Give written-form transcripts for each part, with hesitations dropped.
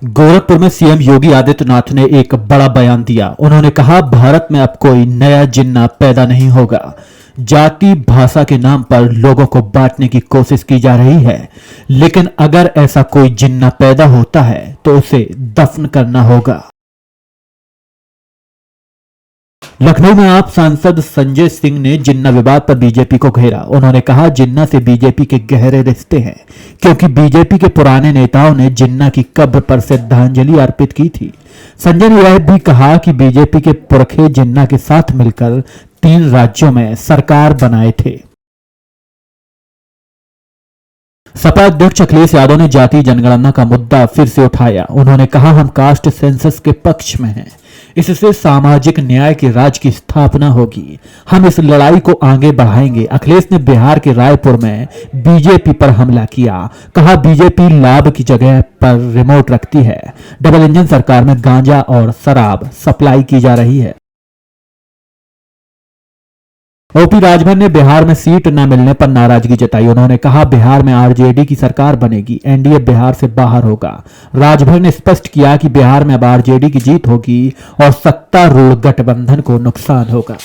गोरखपुर में सीएम योगी आदित्यनाथ ने एक बड़ा बयान दिया। उन्होंने कहा, भारत में अब कोई नया जिन्ना पैदा नहीं होगा। जाति भाषा के नाम पर लोगों को बांटने की कोशिश की जा रही है, लेकिन अगर ऐसा कोई जिन्ना पैदा होता है तो उसे दफन करना होगा। लखनऊ में आप सांसद संजय सिंह ने जिन्ना विवाद पर बीजेपी को घेरा। उन्होंने कहा, जिन्ना से बीजेपी के गहरे रिश्ते हैं, क्योंकि बीजेपी के पुराने नेताओं ने जिन्ना की कब्र पर श्रद्धांजलि अर्पित की थी। संजय ने यह भी कहा कि बीजेपी के पुरखे जिन्ना के साथ मिलकर 3 राज्यों में सरकार बनाए थे। सपा अध्यक्ष अखिलेश यादव ने जाति जनगणना का मुद्दा फिर से उठाया। उन्होंने कहा, हम कास्ट सेंसस के पक्ष में हैं। इससे सामाजिक न्याय के राज की स्थापना होगी। हम इस लड़ाई को आगे बढ़ाएंगे। अखिलेश ने बिहार के रायपुर में बीजेपी पर हमला किया। कहा, बीजेपी लाभ की जगह पर रिमोट रखती है। डबल इंजन सरकार में गांजा और शराब सप्लाई की जा रही है। ओपी राजभर ने बिहार में सीट न मिलने पर नाराजगी जताई। उन्होंने कहा, बिहार में आरजेडी की सरकार बनेगी, एनडीए बिहार से बाहर होगा। राजभर ने स्पष्ट किया कि बिहार में अब आरजेडी की जीत होगी और सत्तारूढ़ गठबंधन को नुकसान होगा।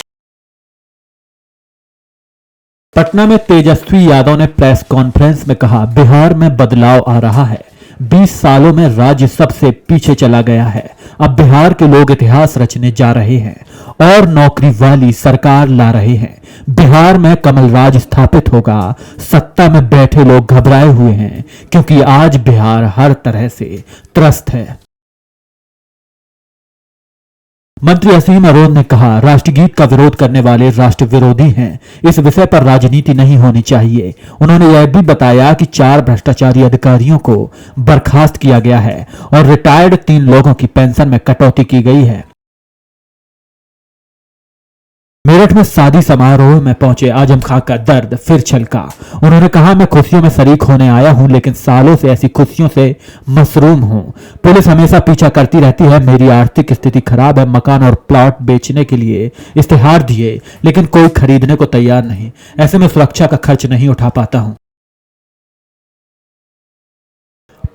पटना में तेजस्वी यादव ने प्रेस कॉन्फ्रेंस में कहा, बिहार में बदलाव आ रहा है। 20 सालों में राज्य सबसे पीछे चला गया है। अब बिहार के लोग इतिहास रचने जा रहे हैं और नौकरी वाली सरकार ला रहे हैं। बिहार में कमल राज स्थापित होगा। सत्ता में बैठे लोग घबराए हुए हैं, क्योंकि आज बिहार हर तरह से त्रस्त है। मंत्री असीम अरोड़ ने कहा, राष्ट्रगीत का विरोध करने वाले राष्ट्र विरोधी हैं। इस विषय पर राजनीति नहीं होनी चाहिए। उन्होंने यह भी बताया कि 4 भ्रष्टाचारी अधिकारियों को बर्खास्त किया गया है और रिटायर्ड 3 लोगों की पेंशन में कटौती की गई है। मेरठ में शादी समारोह में पहुंचे आजम खां का दर्द फिर छलका। उन्होंने कहा, मैं खुशियों में शरीक होने आया हूं, लेकिन सालों से ऐसी खुशियों से मसरूम हूं। पुलिस हमेशा पीछा करती रहती है। मेरी आर्थिक स्थिति खराब है। मकान और प्लॉट बेचने के लिए इश्तेहार दिए, लेकिन कोई खरीदने को तैयार नहीं। ऐसे में सुरक्षा का खर्च नहीं उठा पाता हूं।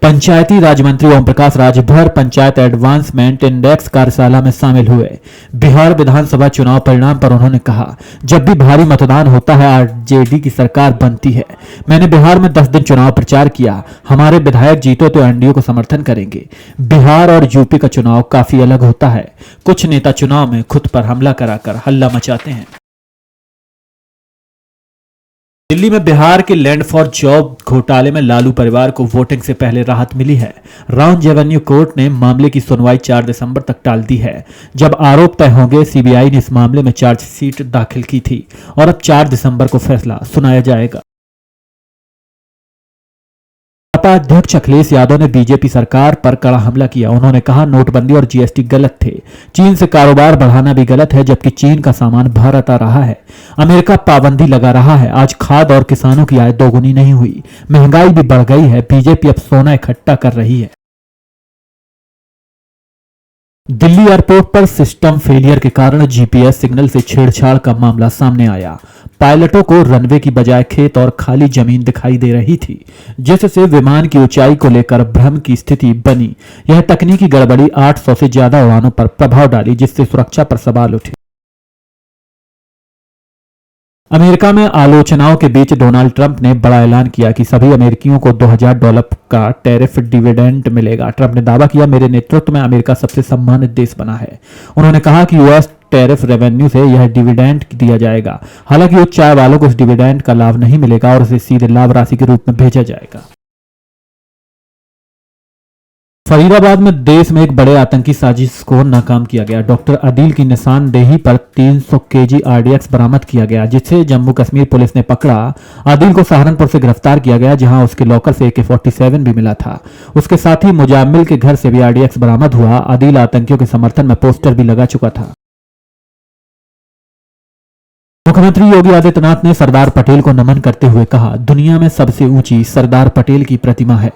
पंचायती राज मंत्री ओम प्रकाश राजभर पंचायत एडवांसमेंट इंडेक्स कार्यशाला में शामिल हुए। बिहार विधानसभा चुनाव परिणाम पर उन्होंने कहा, जब भी भारी मतदान होता है आरजेडी की सरकार बनती है। मैंने बिहार में 10 दिन चुनाव प्रचार किया। हमारे विधायक जीतो तो एनडीए को समर्थन करेंगे। बिहार और यूपी का चुनाव काफी अलग होता है। कुछ नेता चुनाव में खुद पर हमला कराकर हल्ला मचाते हैं। दिल्ली में बिहार के लैंड फॉर जॉब घोटाले में लालू परिवार को वोटिंग से पहले राहत मिली है। राउंड एवेन्यू कोर्ट ने मामले की सुनवाई 4 दिसंबर तक टाल दी है। जब आरोप तय होंगे, सीबीआई ने इस मामले में चार्जशीट दाखिल की थी और अब 4 दिसंबर को फैसला सुनाया जाएगा। सपा अध्यक्ष अखिलेश यादव ने बीजेपी सरकार पर कड़ा हमला किया। उन्होंने कहा, नोटबंदी और जीएसटी गलत थे। चीन से कारोबार बढ़ाना भी गलत है, जबकि चीन का सामान भारत आ रहा है। अमेरिका पाबंदी लगा रहा है। आज खाद और किसानों की आय दोगुनी नहीं हुई। महंगाई भी बढ़ गई है। बीजेपी अब सोना इकट्ठा कर रही है। दिल्ली एयरपोर्ट पर सिस्टम फेलियर के कारण जीपीएस सिग्नल से छेड़छाड़ का मामला सामने आया। पायलटों को रनवे की बजाय खेत और खाली जमीन दिखाई दे रही थी, जिससे विमान की ऊंचाई को लेकर भ्रम की स्थिति बनी। यह तकनीकी गड़बड़ी 800 से ज्यादा उड़ानों पर प्रभाव डाली, जिससे सुरक्षा पर सवाल उठे। अमेरिका में आलोचनाओं के बीच डोनाल्ड ट्रंप ने बड़ा ऐलान किया कि सभी अमेरिकियों को $2000 का टैरिफ डिविडेंड मिलेगा। ट्रंप ने दावा किया, मेरे नेतृत्व में अमेरिका सबसे सम्मानित देश बना है। उन्होंने कहा कि यूएस टैरिफ रेवेन्यू से यह डिविडेंड दिया जाएगा। हालांकि उच्च आय वालों को इस डिविडेंड का लाभ नहीं मिलेगा और इसे सीधे लाभ राशि के रूप में भेजा जाएगा। फरीदाबाद में देश में एक बड़े आतंकी साजिश को नाकाम किया गया। डॉक्टर आदिल की निशानदेही पर 300 केजी आरडीएक्स बरामद किया गया, जिसे जम्मू कश्मीर पुलिस ने पकड़ा। आदिल को सहारनपुर से गिरफ्तार किया गया, जहां उसके लॉकर से AK-47 भी मिला था। उसके साथ ही मुजाम्मिल के घर से भी आरडीएक्स बरामद हुआ। आदिल आतंकियों के समर्थन में पोस्टर भी लगा चुका था। मुख्यमंत्री योगी आदित्यनाथ ने सरदार पटेल को नमन करते हुए कहा, दुनिया में सबसे ऊंची सरदार पटेल की प्रतिमा है।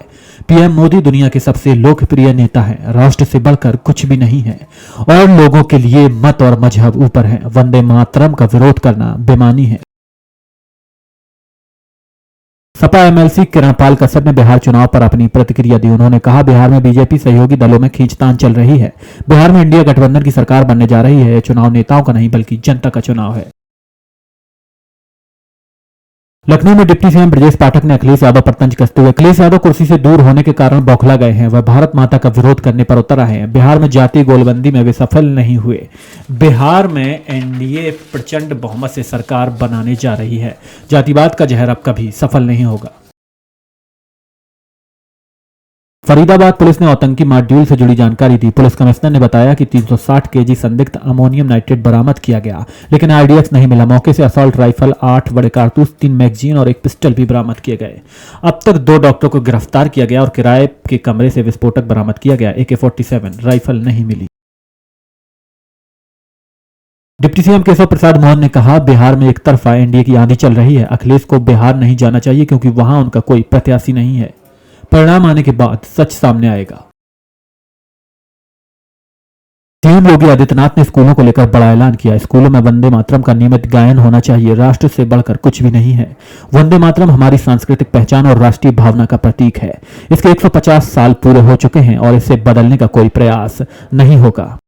पीएम मोदी दुनिया के सबसे लोकप्रिय नेता हैं। राष्ट्र से बढ़कर कुछ भी नहीं है और लोगों के लिए मत और मजहब ऊपर है। वंदे मातरम का विरोध करना बेईमानी है। सपा एमएलसी किरणपाल कश्यप ने बिहार चुनाव पर अपनी प्रतिक्रिया दी। उन्होंने कहा, बिहार में बीजेपी सहयोगी दलों में खींचतान चल रही है। बिहार में इंडिया गठबंधन की सरकार बनने जा रही है। यह चुनाव नेताओं का नहीं बल्कि जनता का चुनाव है। लखनऊ में डिप्टी सीएम ब्रजेश पाठक ने अखिलेश यादव पर तंज कसते हुए अखिलेश यादव कुर्सी से दूर होने के कारण बौखला गए हैं। वह भारत माता का विरोध करने पर उतर आए हैं। बिहार में जाति गोलबंदी में वे सफल नहीं हुए। बिहार में एनडीए प्रचंड बहुमत से सरकार बनाने जा रही है। जातिवाद का जहर अब कभी सफल नहीं होगा। फरीदाबाद पुलिस ने आतंकी मॉड्यूल से जुड़ी जानकारी दी। पुलिस कमिश्नर ने बताया कि 360 केजी संदिग्ध अमोनियम नाइट्रेट बरामद किया गया, लेकिन आरडीएक्स नहीं मिला। मौके से असॉल्ट राइफल, 8 बड़े कारतूस, 3 मैगजीन और 1 पिस्टल भी बरामद किए गए। अब तक 2 डॉक्टरों को गिरफ्तार किया गया और किराए के कमरे से विस्फोटक बरामद किया गया। AK-47 राइफल नहीं मिली। डिप्टी सीएम केशव प्रसाद मौर्य ने कहा, बिहार में एक तरफा एनडीए की आंधी चल रही है। अखिलेश को बिहार नहीं जाना चाहिए क्योंकि वहां उनका कोई प्रत्याशी नहीं है। परिणाम आने के बाद सच सामने आएगा। सीएम योगी आदित्यनाथ ने स्कूलों को लेकर बड़ा ऐलान किया। स्कूलों में वंदे मातरम का नियमित गायन होना चाहिए। राष्ट्र से बढ़कर कुछ भी नहीं है। वंदे मातरम हमारी सांस्कृतिक पहचान और राष्ट्रीय भावना का प्रतीक है। इसके 150 साल पूरे हो चुके हैं और इसे बदलने का कोई प्रयास नहीं होगा।